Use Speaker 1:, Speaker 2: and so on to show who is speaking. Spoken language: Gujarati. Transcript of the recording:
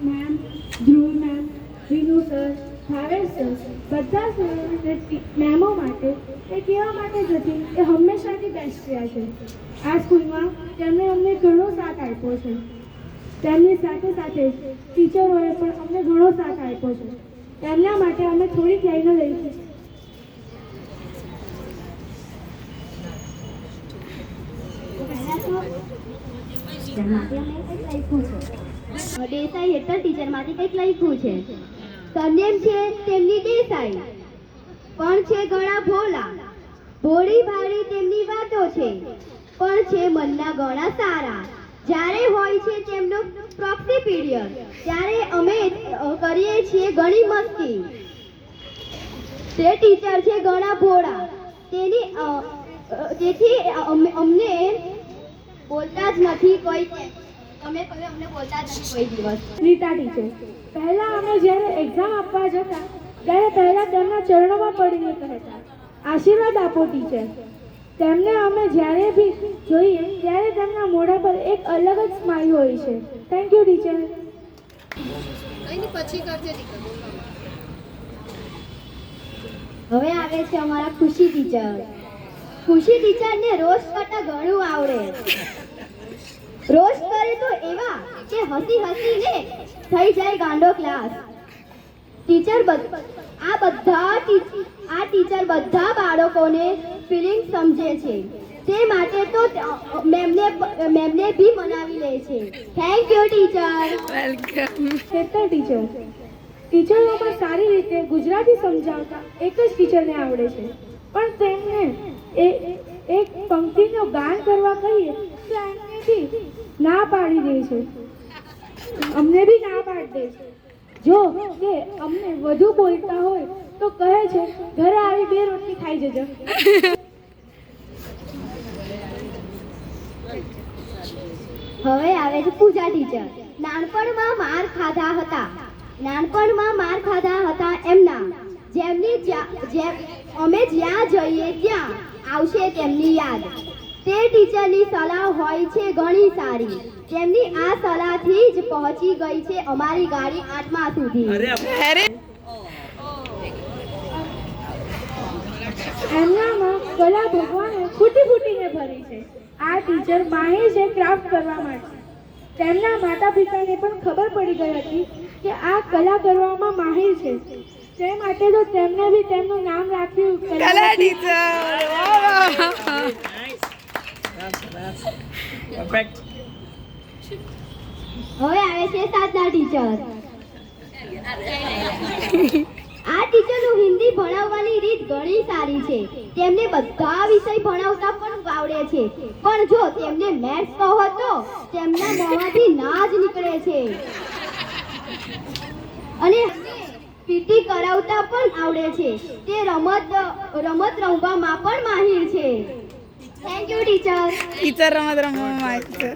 Speaker 1: Ma'am, Dhruv ma'am, Vinu sir, Bhavesh sir, બધા મેમો માટે એ કહેવા માટે જ હતી કે હંમેશાથી બેસ્ટ રહ્યા છે. આ સ્કૂલમાં તેમણે અમને ઘણો સાથ આપ્યો છે. તેમની સાથે સાથે ટીચરોએ પણ અમને ઘણો સાથ આપ્યો છે. તેમના માટે અમે થોડીક લાઈનો લઈશું.
Speaker 2: દેસાઈ હેઠળ ટીચરમાંથી કંઈક લખ્યું છે. સરનેમ છે તેમની દેસાઈ, પણ છે ઘણા ભોળા. ભોળી ભાળી તેમની વાતો છે, પણ છે મનના ઘણા સારા. જ્યારે હોય છે તેમનો પ્રોક્સી પીરિયડ, ત્યારે અમે કરીએ છીએ ઘણી મસ્તી. તે ટીચર છે ઘણા ભોળા, તેથી અમને બોલતા જ નથી કોઈ. તમે અમને બોલતા જ નથી કોઈ દિવસ.
Speaker 1: રીટા ટીચર, પહેલા અમે જ્યારે એક્ઝામ આપવા જતા ત્યારે પહેલા તેમના ચરણોમાં પડીને કહેતા, આશીર્વાદ આપો ટીચર. તેમને અમે જ્યારે બી જોઈએ ત્યારે તેમના મોઢા પર એક અલગ જ સ્માઇલ હોય છે. Thank you teacher.
Speaker 2: હવે આવે છે અમારા ખુશી ટીચર. ખુશી ટીચરને રોસ્ટ કરતા ઘણું આવડે. રોસ્ટ કરે તો એવા કે હસી હસીને થઈ જાય ગાંડો ક્લાસ. ટીચર ટીચર બધા બાળકોને ફિલિંગ સમજે છે. તે માટે તો મેમને બી મનાવી લે છે. Thank you teacher.
Speaker 1: Welcome. Teacher, ટીચરોમાં સારી રીતે ગુજરાતી સમજાવતા એક જ ટીચરને આવડે છે, પણ તેમને એક પંક્તિનું ગાન કરવા કહીએ તો એમને બી ના પાડી દે છે. અમને બી ના પાડી દે છે. જો કે અમને વધુ બોલતા હોય તો કહે છે ઘરે આવી 2 રોટલી ખાઈ જજો.
Speaker 2: હવે આવે છે પૂજા ટીચર. નાનપણમાં માર ખાધા હતા એમના, અમે જ્યાં જઈએ ત્યાં આવશે તેમની યાદ. તે ટીચરની સલાહ હોય છે ઘણી સારી. તેમની આ સલાહથી જ પહોંચી ગઈ છે અમારી ગાડી 8મા સુધી.
Speaker 1: એમનામાં કલા ભગવાને ફૂટીને ભરી છે. આ ટીચર માહિર છે ક્રાફ્ટ કરવા માટે. તેમના માતા પિતાને પણ ખબર પડી ગઈ હતી કે આ કલા કરવામાં માહિર છે. તે માટે તો તેમને બી તેમનું નામ રાખ્યું કલા ટીચર.
Speaker 3: પરફેક્ટ.
Speaker 2: હવે આવે છે સાધના ટીચર. આ ટીચરનું હિન્દી ભણાવવાની રીત ઘણી સારી છે. તેમને બધા વિષય ભણાવતા પણ આવડે છે, પણ જો તેમને મેથ્સ કહો તો તેમના મોંમાંથી ના જ નીકળે છે. અને પીટી કરાવતા પણ આવડે છે. તે રમત રમવામાં પણ માહિર છે. Thank you teacher.
Speaker 4: ટીચર રમત રમવામાં માહિર છે.